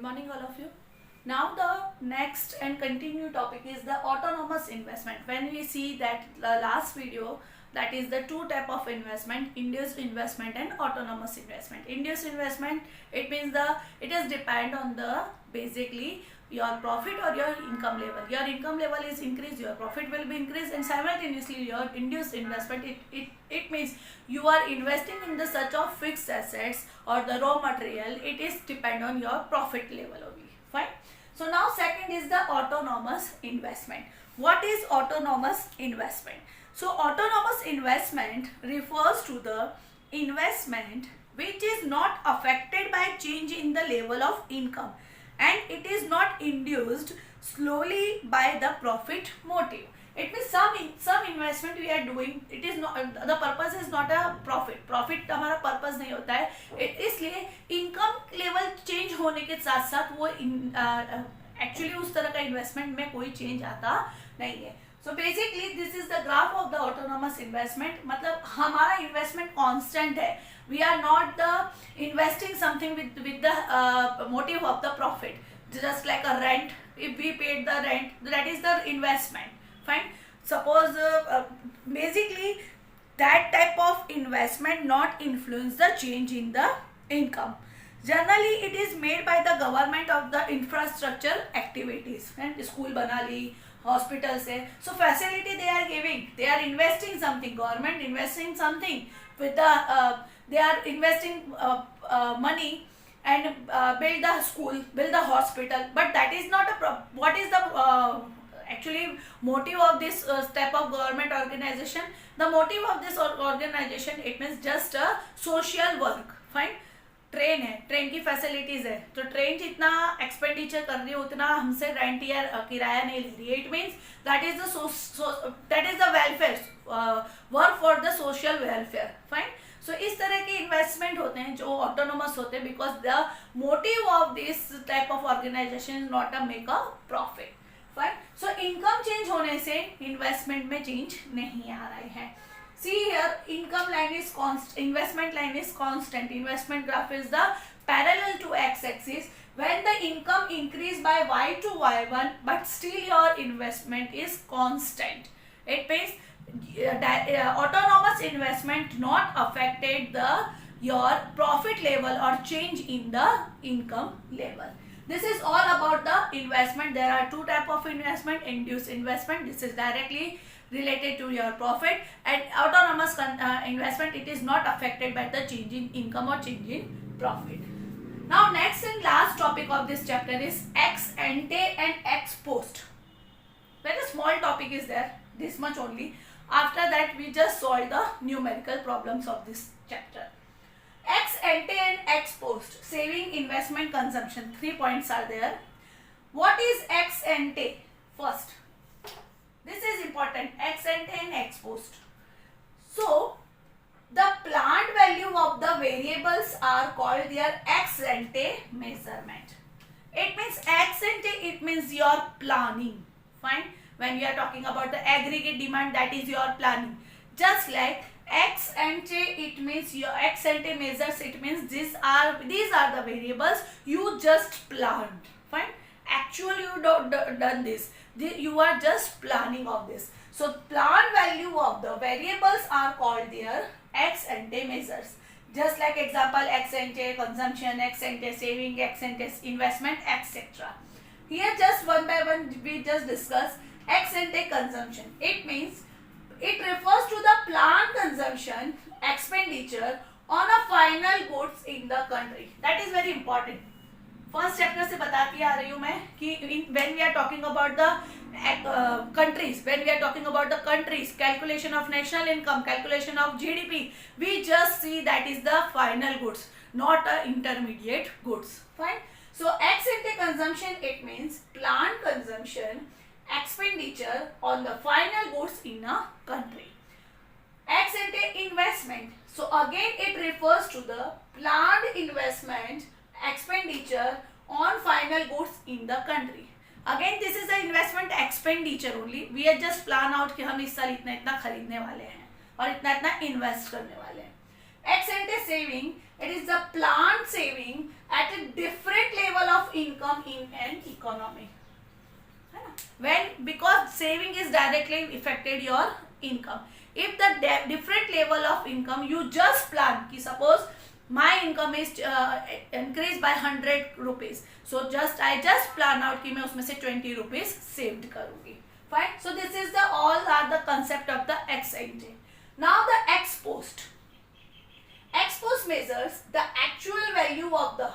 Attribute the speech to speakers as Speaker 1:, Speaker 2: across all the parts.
Speaker 1: Good morning, all of you. Now the next and continued topic is the autonomous investment. When we see that the last video, that is the two type of investment, induced investment and autonomous investment. Induced investment, it means it is depend on the basically your profit or your income level. Your income level is increased, your profit will be increased, and simultaneously your induced investment, it means you are investing in the such of fixed assets or the raw material. It is depend on your profit level only. Fine. So now second is the autonomous investment. What is autonomous investment? So autonomous investment refers to the investment which is not affected by change in the level of income, and it is not induced slowly by the profit motive. It means some investment we are doing, it is not, the purpose is not a profit हमारा purpose नहीं होता है. इसलिए income level change होने के साथ साथ वो actually उस तरह का investment में कोई change आता नहीं है. So basically this is the graph of the autonomous investment. मतलब हमारा investment constant है. We are not the investing something with the motive of the profit. Just like a rent, if we paid the rent, that is the investment. Fine. Suppose basically that type of investment not influence the change in the income. Generally it is made by the government of the infrastructure activities, and school bana li, hospital se, so facility they are giving, they are investing something, government investing something with the they are investing money and build the school, build the hospital, but that is not a what is the actually motive of this type of government organization? The motive of this organization, it means just a social work. Fine. Train है, train की facilities है, तो train जितना expenditure कर रही है उतना हमसे रेंट या किराया नहीं ले रही है. It means that is the welfare work for the social welfare. Fine. So इस तरह के इन्वेस्टमेंट होते हैं जो ऑटोनोमस होते हैं, because the motive of this type of organization is not a make a profit. Fine. So income change होने से इन्वेस्टमेंट में चेंज नहीं आ रहे हैं. See here, income line is constant, investment line is constant. Investment graph is the parallel to x-axis. When the income increase by y to y1, but still your investment is constant. It means autonomous investment not affected your profit level or change in the income level. This is all about the investment. There are two type of investment: induced investment. This is directly related to your profit, and autonomous investment, it is not affected by the change in income or change in profit. Now next and last topic of this chapter is ex ante and ex post. Very small topic is there, this much only. After that we just solve the numerical problems of this chapter. Ex ante and ex post, saving, investment, consumption, 3 points are there. What is ex ante? First, this is important, ex ante and ex post. So the planned value of the variables are called their ex ante measurement. It means ex ante, it means your planning. Fine. When we are talking about the aggregate demand, that is your planning. Just like ex ante, it means your ex ante measures, it means these are the variables you just planned. Fine. Actually you don't done this, you are just planning of this. So planned value of the variables are called their ex ante measures. Just like example, ex ante consumption, ex ante saving, ex ante investment, etc. Here just one by one we just discuss ex ante consumption. It means it refers to the planned consumption expenditure on a final goods in the country. That is very important. First chapter से बताती आ रही हूँ मैं कि when we are talking about the countries, when we are talking about the countries, calculation of national income, calculation of GDP, we just see that is the final goods, not a intermediate goods. Fine. So ex ante consumption, it means planned consumption expenditure on the final goods in a country. Ex ante investment, so again it refers to the planned investment expenditure on final goods in the country. Again this is the investment expenditure only. We are just plan out कि हम इस साल इतना इतना खरीदने वाले हैं और इतना इतना इन्वेस्ट करने वाले हैं. Ex ante saving, it is the planned saving at a different level of income in an economy. When, because saving is directly affected your income. If the different level of income you just plan ki suppose my income is increased by 100 rupees, so I just plan out कि मैं उसमें से 20 rupees saved करूँगी. Fine. So this is the all are the concept of the ex ante. Now the ex post. Ex post measures the actual value of the.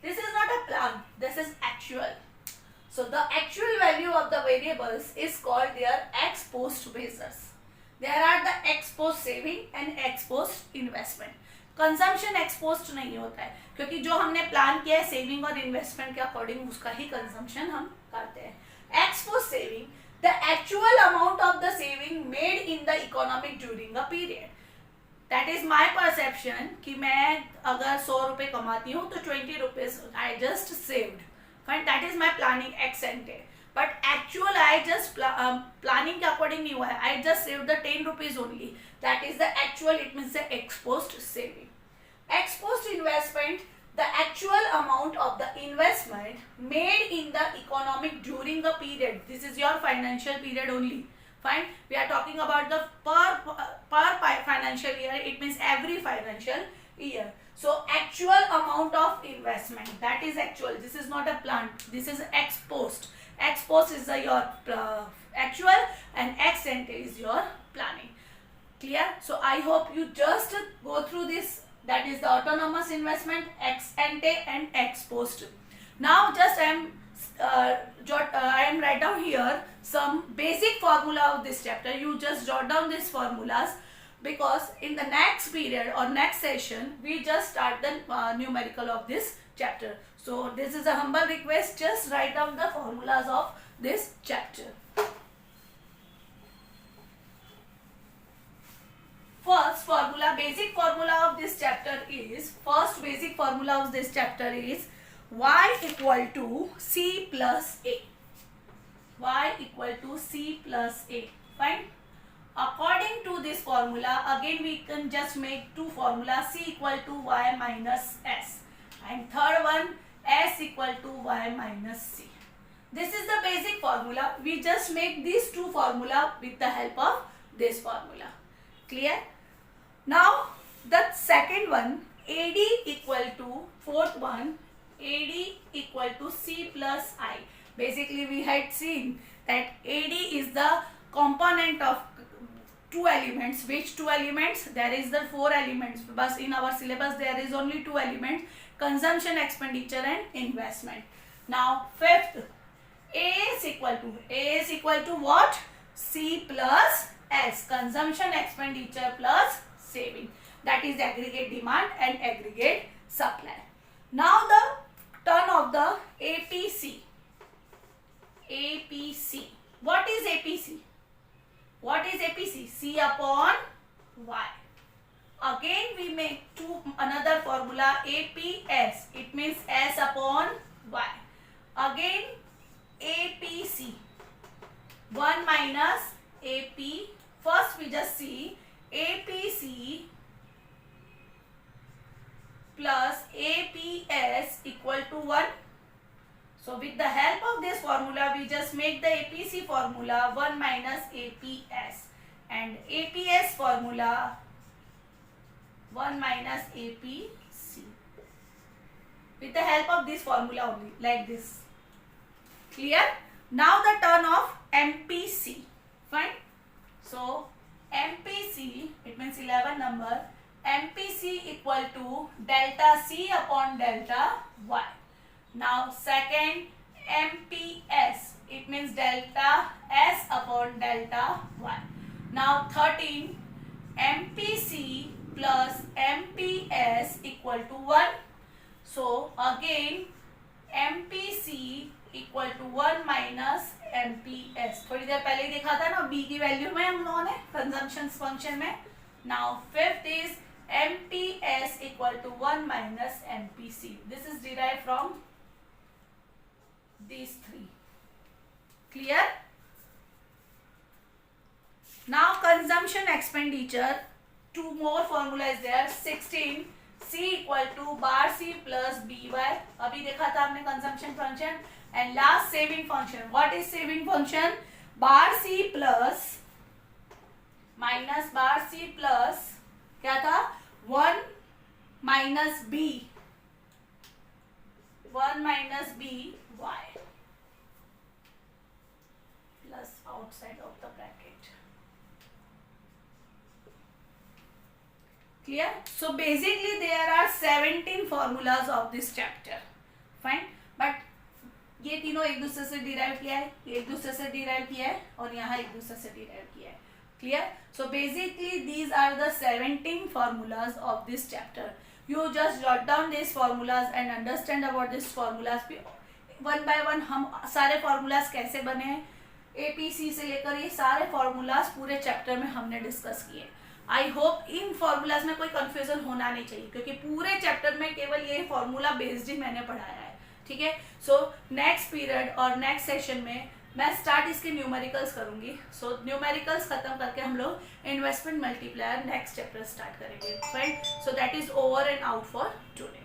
Speaker 1: This is not a plan. This is actual. So the actual value of the variables is called their ex post measures. There are the ex post saving and ex post investment. Consumption ex post नहीं होता है क्योंकि जो हमने plan किया है saving और investment के अकॉर्डिंग उसका ही कंजम्पशन हम करते हैं. Ex post saving, the actual amount of the saving made in the economic during a period. That is my perception कि मैं अगर 100 रुपये कमाती हूँ तो 20 rupees I just saved. Fine, that is my planning x एंटे. But actual I just planning के according नहीं हुआ है. I just save the 10 rupees only. That is the actual, it means the ex post saving. Ex post investment, the actual amount of the investment made in the economic during the period. This is your financial period only. Fine. We are talking about the per financial year. It means every financial year. So actual amount of investment, that is actual. This is not a plan. This is ex post. Ex post is your actual and ex ante is your planning. Clear? So I hope you just go through this. That is the autonomous investment, ex ante and ex post. Now just I am write down here some basic formula of this chapter. You just jot down these formulas because in the next period or next session we just start the numerical of this chapter. So this is a humble request. Just write down the formulas of this chapter. First formula, basic formula of this chapter is, first basic formula of this chapter is y equal to c plus a. Y equal to c plus a. Fine. According to this formula, again we can just make two formulas, c equal to y minus s, and third one s equal to y minus c. This is the basic formula. We just make these two formula with the help of this formula. Clear? Now the second one, AD equal to, fourth one, AD equal to C plus I. Basically we had seen that AD is the component of two elements. Which two elements? There is the 4 elements, but in our syllabus there is only 2 elements: consumption, expenditure and investment. Now fifth, A is equal to what? C plus S, consumption, expenditure plus saving. That is aggregate demand and aggregate supply. Now the turn of the APC. APC. What is APC? What is APC? C upon Y. Again we make another formula, APS. It means S upon Y. Again APC. 1 minus AP. First we just see APC plus APS equal to 1. So with the help of this formula we just make the APC formula 1 minus APS, and APS formula 1 minus APC. With the help of this formula only, like this. Clear? Now the turn of MPC. Fine. So MPC, it means 11 number. MPC equal to delta C upon delta Y. Now second MPS, it means delta S upon delta Y. Now 13 MPC plus MPS equal to 1. So again MPC equal to 1 minus MPS. थोड़ी देर पहले ही देखा था ना B की value में हम लोगों ने कंजम्पशन फंक्शन में. Now fifth is MPS equal to 1 minus MPC. This is derive from these 3. Clear? Now consumption expenditure, two more formula is there. 16 C equal to bar C plus B Y, अभी देखा था हमने consumption function. And last saving function. What is saving function? Bar C plus minus bar C plus क्या था 1 minus B, 1 minus B Y plus outside of the bracket. Clear? So basically there are 17 formulas of this chapter. Fine. But ये तीनों एक दूसरे से derive किया है, एक दूसरे से डिराइव किया है और यहाँ एक दूसरे से डिराइव किया है. Clear? So basically these are the 17 formulas of this chapter. You just jot down these formulas and understand about these formulas. One by one हम सारे formulas कैसे बने हैं, APC से लेकर ये सारे formulas पूरे चैप्टर में हमने डिस्कस किए. आई होप इन फॉर्मूलाज में कोई कंफ्यूजन होना नहीं चाहिए, क्योंकि पूरे चैप्टर में केवल ये फॉर्मूला बेस्ड ही मैंने पढ़ाया है. ठीक है. सो नेक्स्ट पीरियड और नेक्स्ट सेशन में मैं स्टार्ट इसके न्यूमेरिकल्स करूंगी. सो न्यूमेरिकल्स खत्म करके हम लोग investment multiplier next chapter start करेंगे. Right. So that is over and out for today.